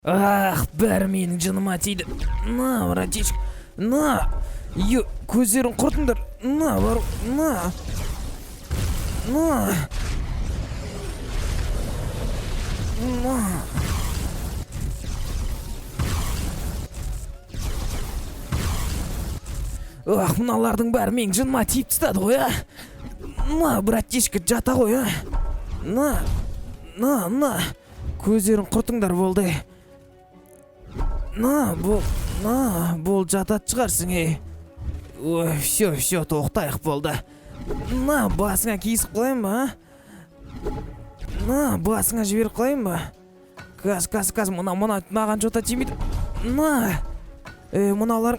Ах, бәрі менің жыныма тиді. На, братишка, на. Көздерін құртыңдар. На, бар, на. Ах, мыналардың бәрі менің жыныма тиіп тастады ғой, а. На, братишка, жата ғой, а. На. Көздерін құртыңдар болды. Бол жатат шығарсың, Ой, все, тоқтайық болды. На, басыңа кейсіп қылайын ба, На, басыңа жіберіп қылайын ба? Қаз, маған жота тимейді. На, мыналар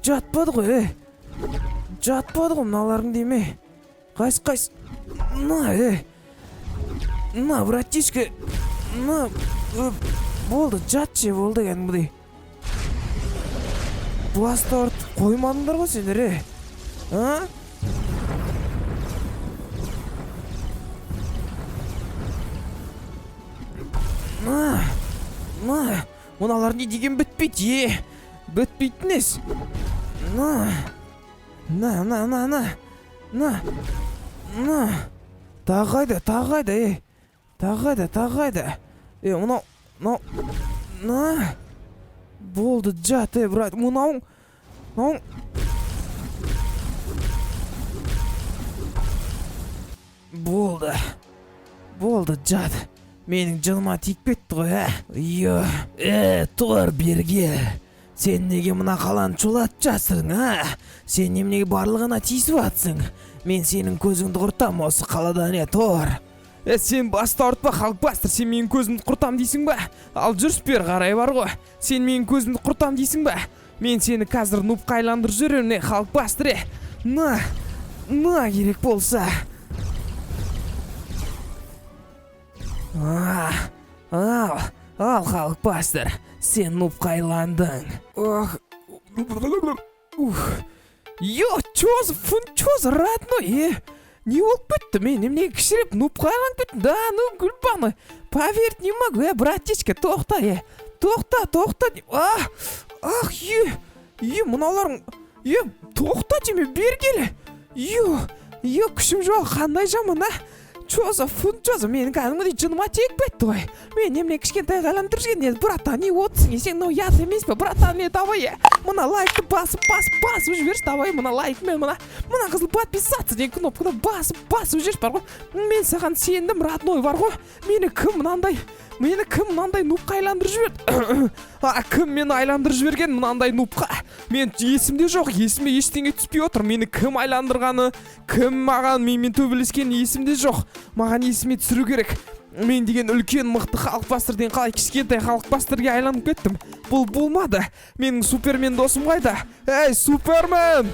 жатпады ғой, Жатпады ғой мыналардың деме. Қайсы. На, братишка. На, болды, жатшы болды кәдімгідей. Басты артып қоймадыңдар ғой сендер, а? На, мыналар не деген бітпейді, Бітпейтін ес. На. Тағайда, Тағайда. Мынау. На. Болды, жат, брат. Мынау. Болды, жат. Менің жыныма тиіп кетті ғой, Тор берге. Сен неге мына қаланы чулатып жасырың, Сен неменеге барлығына тиісіп атсың? Мен сенің көзіңді құртам осы қаладан, Тор. Сен басты артпа, Халықбастер, сен менің көзімді құртам дейсің ба? Ал жүріс бер қарай бар ғой. Сен менің көзімді құртам дейсің ба? Мен сені қазір нубқа айландырып жүрем, Халықбастер. На керек болса. Ал Халықбастер, сен нубқа айландың. Чё за родной, Не болып кетті, мен неменеге кішіреп нубқа айланып кеттім. Да, Гүлбаны, поверить не могу, братишка, тоқта, тоқта. Ах, мыналарың, тоқта деме, бергелі. Күшім жоқ, қандай жаман, Чё за менің кәдімгідей жыныма тиіп кетті ғой. Мен немене кішкентай ғаламдыр жүрген, братан, не отсың, сен ұят емес пе, братан, давай, мына лайкты басып жіберші, давай, мына лайкмен, мына қызыл подписаться деген кнопканы басып жіберші, бар ғой. Мен саған сендім, родной, бар ғой. Мені кім мынандай нубқа айландырып жіберді? Кім мені айландырып жіберген мынандай нубқа? Мен есімде жоқ, есіме ештеңе түспей отыр. Мені кім айландырғаны, кім маған менімен төбелескені есімде жоқ. Маған есіме түсіру керек. Мен деген үлкен мықты Халықбастерден қалай кішкентай Халықбастерге айланып кеттім. Бұл болмады. Менің супермен досым қайда? Эй, супермен!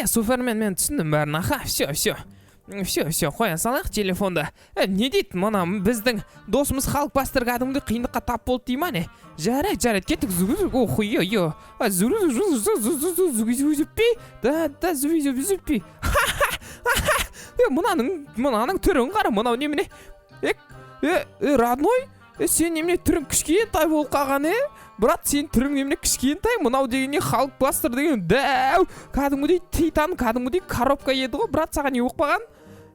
Супермен, мен түсіндім бәрін. Все, қоя салайық телефонда. Не дейді, мына біздің досымыз Халықбастер кәдімгі қиындыққа тап болды дей ма, Жарайды, кеттік. Зүгізіппей. Мынаның түрін қара, мынау немене? Родной, сен немене түрін кішкентай болып қалған, Брат, сен түрің немене кішкентай, мынау дегенне Халықбастер деген дәу, кәдімгідей титан, кәдімгідей коробка еді ғой, брат, саған не болып қалған?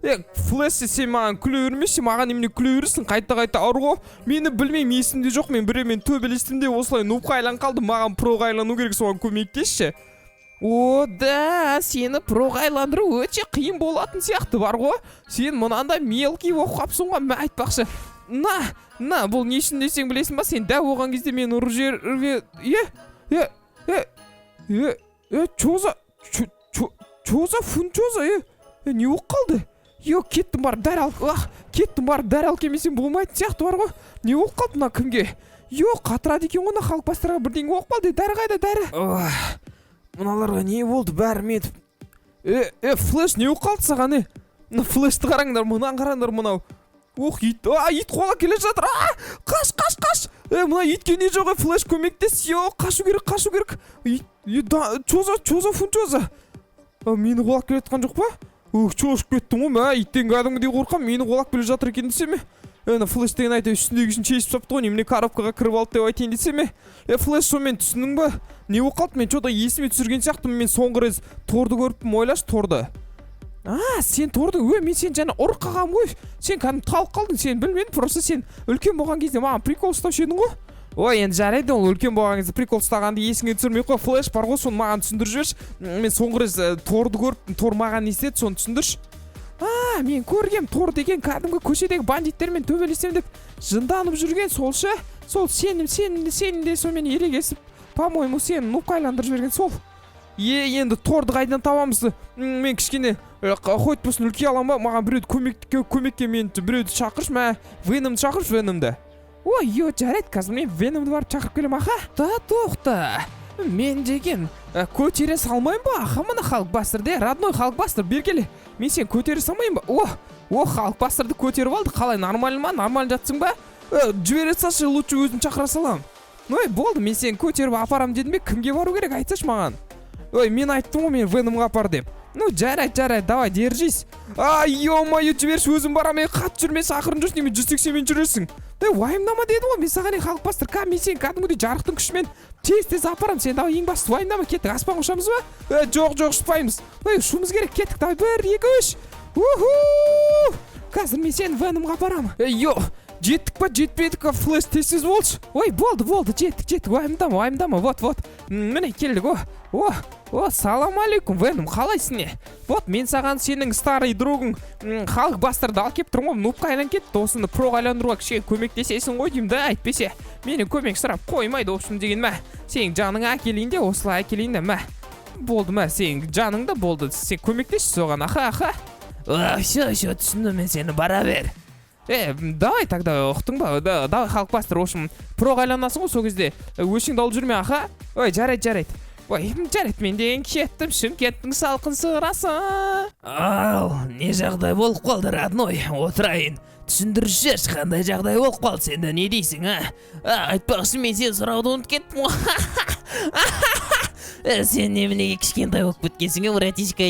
Флэш, сен маған күле өрмеші, маған немене күле өрісің, қайта арғы. Мені білмеймін, есімде жоқ, мен біреумен төбелестім де осылай нубқа айлан қалды, маған проға айлану керек, соған көмектесші. Да, сені проға айландыру өте қиын болатын сияқты бар ғой. Сен мынандай мелкий оққапсың ғой, мен айтпақшы. На, бұл не үшін десең білесің ба, сен дәу оған кезде мен ұры жерге... Не оқ қалды? Кеттім бар, дәрі ал кемесен болмайтын сияқты бар ғой. Не оқ қалды мына кімге? Қатырады екен ғына Халықбастерға бірдеңе оқ қалды, дәрі қайда, дәрі? Мыналарға не болды, бәрі метіп? Флэш, не оқ қалды саған, Флэшті қараңдар, мынау. Ит қола келе жатыр. Қаш. Мына итке не жоқ, Флэш көмектес. Қашу керек. Чоза. Мені қолақ келе жатқан жоқ па? Чошып кеттім ғой, иттен кәдімгідей қорқам, мені қолақ келе жатыр екен десе ме? Ана флеш деген айтты үстіндегісін шешіп тастапты ғой, немене коробкаға кіріп алды деп айтайын десе ме? Флеш сонымен түсіндің ба? Не болып қалды? Мен что-то есіме түсірген сияқтымын. Мен соңғы рет Торды көріппін, ойлашы Торды. Сен Торды, мен сен жаңа ұрып қалғам ғой. Сен кәдімгі талып қалдың, сен білмедің, просто сен үлкен болған кезде маған прикол ұстаушы едің ғой. Ой, енді жарайды, ол үлкен болған кезде прикол ұстағанды есіңе түсірмей қой. Флеш бар ғой, соны маған түсіндіріп жіберші. Мен соңғы рет Торды көріппін, Тор маған не істеді, соны түсіндірші. Мен көргем, Тор деген кәдімгі көшедегі бандиттермен төбелесем деп жынданып жүрген сол ше. Сол сенім де сонымен ерегесіп, по-моему, сені нұпқайландырып жіберген сол. Енді Торды қайдан табамыз? Мен кішкене хоть болсын үлкей алам ба? Маған біреуді көмекке мен біреуді шақыршы ма? Веномды шақыршы, Веномды. Ой, жарайды, қазір мен Веномды барып шақырып келем, аха. Тоқта. Мен деген көтере салмайын ба? Аха, мына Халкбастерде, родной Халкбастер, бергелі. Мен сен көтере салмайын ба? Халкбастерді көтеріп алды. Қалай, нормально ма? Нормально жатсың ба? Жібере салшы, лучше өзім шақыра салам. Ой, болды, мен сен көтеріп апарам дедім бе? Кімге бару керек, айтсашы маған. Ой, мен айттым ғой, мен Веномға апар деп. Жарайды, давай, держись. Ё-моё, жіберші, өзім барам, қатты жүрмесі, ақырын жүрсің, мен 180-мен жүресің. Уайымдама деді ғой, мен саған Халкбастер, мен сен кәдімгідей жарықтың күшімен тез апарам, сен давай ең басты уайымдама, кеттік, аспан ұшамыз ба? Жоқ, ұшпаймыз. Ұшуымыз керек, кеттік, давай, 1, 2, 3. Қазір мен сен Веномға апарам. Жеттік па, жетпедік па, флеш тезсіз болшы. Ой, болды, жеттік, уайымдама, вот. Міне, келдік, салам алейкум, Веном, қалайсың не? Мен саған сенің старый другың Халкбастерді алып кеп тұрмын ғой, нұпқа айлан кетті, осыны проға айландыруға кішкене көмектесесің ғой деймін да, әйтпесе. Мені көмек сұрап қоймайды, опшым деген мә. Сенің жаның әкелейін де, осылай әкелейін де, мә. Болды мә, сенің жаның да болды, сен көмектесші соған, аха. Все, түсіндім, мен сені бара бер. Давай тогда, ұқтың ба? Давай Халкбастер, опшым, проға айланасың ғой, сол кезде өшіңді алып жүрме, аха. Ой, жарайды. Ой, жарайды, мен деген кеттім, Шымкенттің салқын сығырасы. Не жағдай болып қалды, родной, отырайын. Түсіндірші, қандай жағдай болып қалды, сенде не дейсің, айтпақшы, мен сен сұрауды ұмытып кеттім. Сен неменеге кішкентай болып біткенсің, братишка,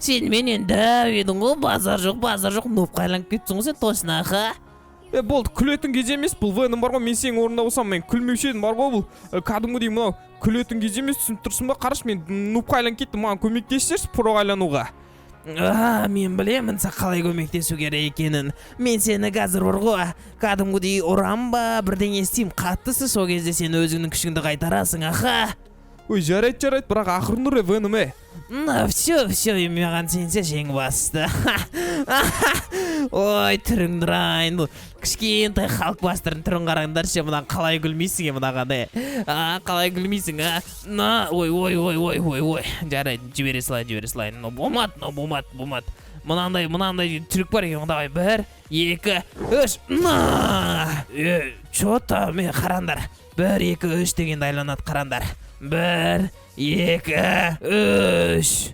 сен менен дәу едің ғой, базар жоқ, нұпқа айланып кеттің ғой, сен точно, аха. Болды, күлетін кезде емес, бұл Веном бар ғой, мен сенің орнында болсам, мен күлмеуші едім бар ғой, бұл кәдімгідей мынау күлетін кезде емес, түсініп тұрсың ба? Қараш, мен нұпқа айланып кеттім, маған көмектесші проға айлануға. Мен білемін, қалай көмектесу керек екенін. Мен сені қазір бар ғой, кәдімгідей ұрам ба, бірдеңе істеймін, қаттысы, сол кезде сен өзіңнің күшіңді қайтарасың, аха. Ой, жарайды, бірақ ақырын ұр, Веном, все, маған сенсе жеңіп басты. Ой, түрің дұрайын. Кішкентай Халкбастердің түрін қараңдаршы, мұнан қалай күлмейсің, мұнаған, қалай күлмейсің, ой. Жарайды, жібере салайын. Болмат. Мұнандай түрік бар екен, давай, 1, 2, 3. Чота, мен қарандар. 1, 2, 3 дегенді айланады, қарандар. 1, 2, 3.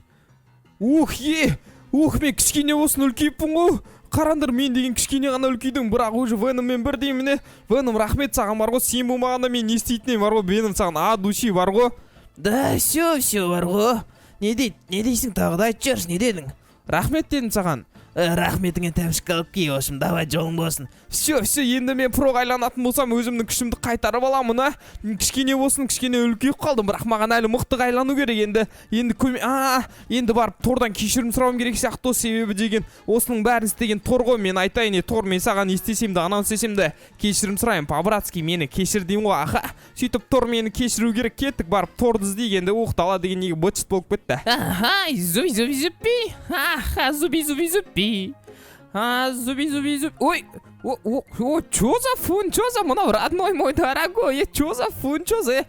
Мен кішкене болсын үлкейіппін ғой. Қарандар, мен деген кішкене ғана үлкейдің, бірақ уже Веноммен бір дейміне. Веном, рахмет саған бар ғой, сен болмағанда мен не істейтінем бар ғой, Веном саған адуши бар ғой. Да, все бар ғой. Не дейсің тағы да айтып жүрші, не дедің? Рахмет дедім саған. Рахметіңе тәмшік алып кей,ошым, давай жолың болсын. Все, енді мен проға айланатын болсам, өзімнің күшімді қайтарып аламын, кішкене болсын, кішкене үлкейіп қалдым, бірақ маған әлі мықты айлану керек, енді барып Тордан кешірім сұрауым керек сияқты, себебі деген осының бәрін істеген Тор ғой, мен айтайын, Тор, мен саған істесем де, анау істесем де кешірім сұрайын, по-братски мені кешір деймін ғой, аха. Сөйтіп Тор мені кешіру керек, кеттік, барып Торды іздегенде уқтала деген неге бытшыт болып кетті. Зуби. Ой, что за фун, что за, мынау родной мой дорогой, что за фун, что за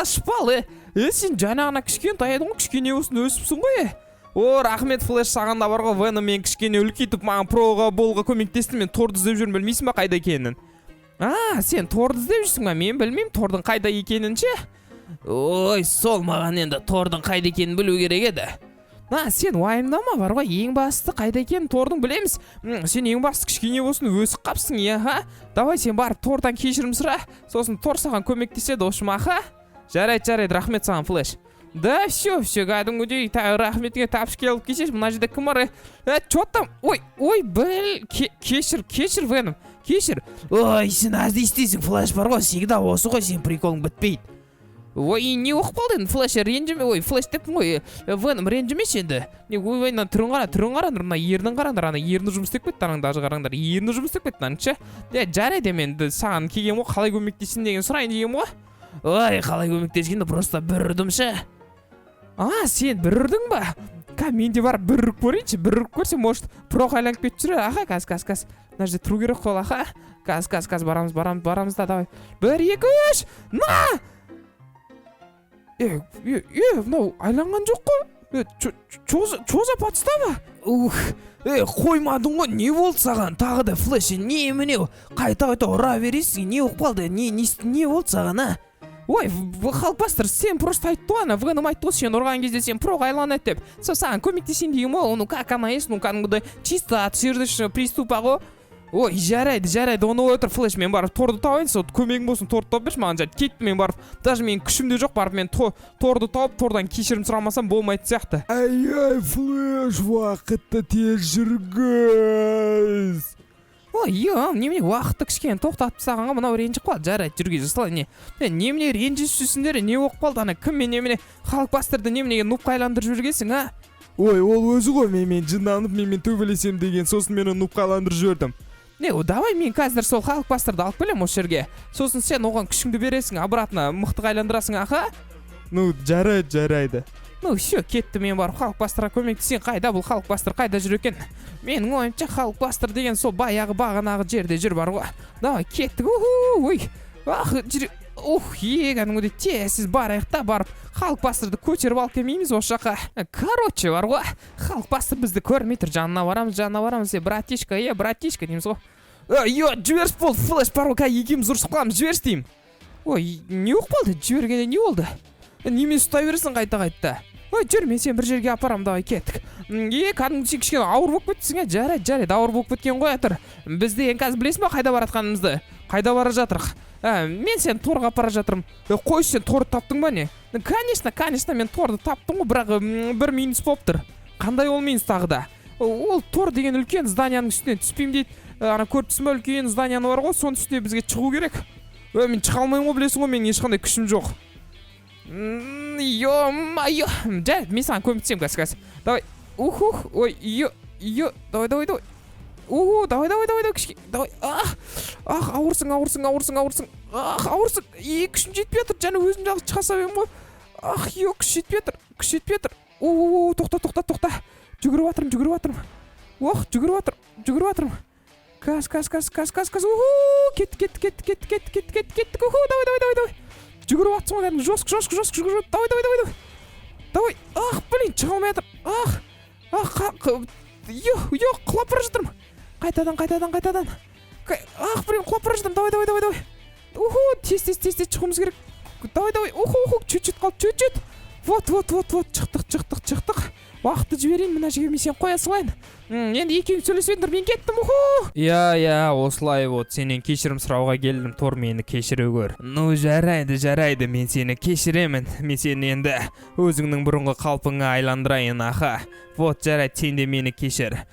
шпал, сен жаңағына кішкентай едің ғой, кішкене осыны өсіпсің ғой, рахмет, флеш саған да бар ғой, Веном мен кішкене үлкейтіп, маған проға болға көмектесті, мен Торды іздеп жүрмін, білмейсің ба қайда екенін? Сен Торды іздеп жүрсің ба, мен білмеймін Тордың қайда екенін ше? Ой, сол маған енді Тордың қайда екенін білу керек еді. Сен уайымдама бар ғой, ең басты қайда екенін Тордың білеміз. Сен ең басты кішкене болсын өсіп қапсың, давай сен барып Тордан кешірім сұра, сосын Тор саған көмектеседі, ошым, аха. Жарайды, рахмет саған, флеш. Да, все, кәдімгідей рахметіңе тапшы келіп кешеш. Мына жерде кім бар? Чё там? Ой, кешір, Веном, кешір. Ой, сен азды істейсің, флеш бар ғой, всегда осы ғой, сен приколың бітпейді. Ой, не оқып қалды енді, флеш ренжіме, флеш деппін ғой, Веном ренжімеш енді. Ой, түрін қараңдар, мына ернін қараңдар, ана ерні жұмыс істеп кетті, анаңдағы қараңдар, ерні жұмыс істеп кетті, аныңша. Жарайды мен саған келгем ғой, қалай көмектесін деген сұрайын дегем ғой. Ой, қалай көмектескенде просто бір ұрдымшы. Сен бір ұрдың ба? Мен де бар бір ұрып көрейінші, бір ұрып көрсе, может, проқ айланып кетіп жүр. Аха, каз. Мына жерде тұру керек қол, аха. Каз, барамыз да, давай. 1, 2, 3, на! Мынау айланған жоқ қой? Чоза патыста ба? Қоймадың ғой, не болды саған? Тағы да флеш, не мінеу? Қайта ұра бересің, не оқып қалды? Не болды саған, а? Ой, Халкбастер, сен просто айтты ғой, Веном айтты ғой, сен ұрған кезде сен проқ айланады деп. Саған көмектесейін деймін ғой, ну как она есть, ну кәдімгідей чисто от сердечного приступа ғой. Ой, жарайды, оны отыр флеш, мен барып торды тауайын, сол көмегің болсын, торды тауып берші, маған жайды кетті, мен барып, даже мен күшімде жоқ, барып мен торды тауып, тордан кешірім сұрамасам болмайды сияқты. Ай, флеш, уақытты тез жүргіз. Ой, немене уақытты кішкене тоқтатып сағанға мынау ренжіп қалды, жарайды, жүрге жасылай, немене ренжісісіңдер, не оқып қалды, ана кім мен немене Халкбастерді неменеге нупқа айландырып жүргесің, а? Ой, ол өзі ғой, мен жынданып, мен төбелесем деген, сосын мен нупқа айландырып жібердім. Давай мен қазір сол Халкбастерді алып келем осы жерге, сосын сен оған күшіңді бересің, обратно мықтыға айландырасың, аха? Жарайды. Все, кетті, мен барып Халкбастерға көмектесейін. Қайда бұл Халкбастер, қайда жүр екен? Менің ойымша Халкбастер деген сол баяғы бағанағы жерде жүр бар ғой. Давай, кеттік. Кәдімгідей тез барайық та барып Халкбастерді көтеріп алып келмейміз осы жаққа. Короче бар ғой, Халкбастер бізді көрмей тұр, жанына барамыз, братишка дейміз ғой. Жіберіс болды, флеш бар ғой, екеуміз ұрсып қаламыз, жіберіс деймін. Ой, не оқып қалды, жібергенде не болды? Немен ұстай бересің қайта. Ой, жүр, мен сен бір жерге апарам, давай кеттік. Кәдімгі сен кішкене ауыр болып кеттісің, жарайды, ауыр болып кеткен ғой атыр. Бізді ең қазір білесің ба қайда баратқанымызды? Қайда бара жатырық? Мен сен торға апара жатырмын. Қой, сен торды таптың ба не? Конечно, мен торды таптым ғой, бірақ бір минус болып тұр. Қандай ол минус тағы да? Ол тор деген үлкен зданияның үстіне түспейм дейді. Ана көріп тұрсың ба, үлкен зданияны бар ғой, соның үстіне бізге шығу керек. Мен шыға алмаймын ғой, білесің ғой, менің ешқандай күшім жоқ. Жарайды, мен саған көмектесем, кәс. Давай. Давай. Давай, кішке. Давай. Ауырсың. Күшім жетпей жатыр, және өзім жағы шыға салайын ғой. Күш жетпей жатыр. Тоқта. Жүгіріп жатырмын. Жүгіріп жатырмын. Кас. Кет. Давай. Жүгіріп атсың ғой, жосық жүгіріп. Давай. Блин, шыға алмай жатыр. Құлап бара жатырмын. Қайтадан. Блин, құлап бара жатырмын. Давай. Тез шығуымыз керек. Давай. Чуть-чуть қалды, чуть-чуть. Вот. Шықтық. Уақытты жіберейін, мына жерге мен сен қоя салайын. Енді екеуің сөйлесіңдер, мен кеттім. Осылай вот, сенен кешірім сұрауға келдім, Тор мені кешіре көр. Жарайды, мен сені кешіремін. Мен сені енді өзіңнің бұрынғы қалпыңа айландырайын, аха. Вот, жарайды, сен де мені кешір.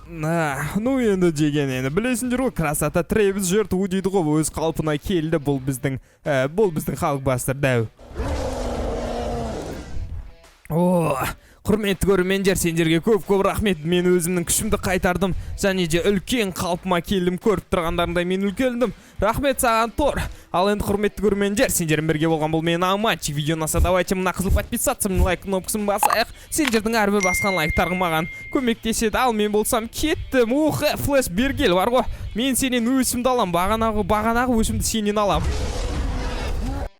Енді деген, білесіңдер ғой, красота Трэвис жертву дейді ғой, өз қалпына келді. Бұл біздің Халкбастер дәу. Құрметті көрермендер, сендерге көп рахмет. Мен өзімнің күшімді қайтардым, және де үлкен қалпыма келдім. Көріп тұрғандарындай мен үлкендім. Рахмет саған, Тор. Ал енді құрметті көрермендер, сендермен бірге болған бұл мен Аманчик. Видео ұнаса, давайте мына қызыл подписаться, лайк кнопкасын басайық. Сендердің әрбір басқан лайктарың маған көмектеседі. Ал мен болсам кеттім. Флеш бергел бар ғой. Мен сенен өсімді алам, бағанағы өсімді сенен алам.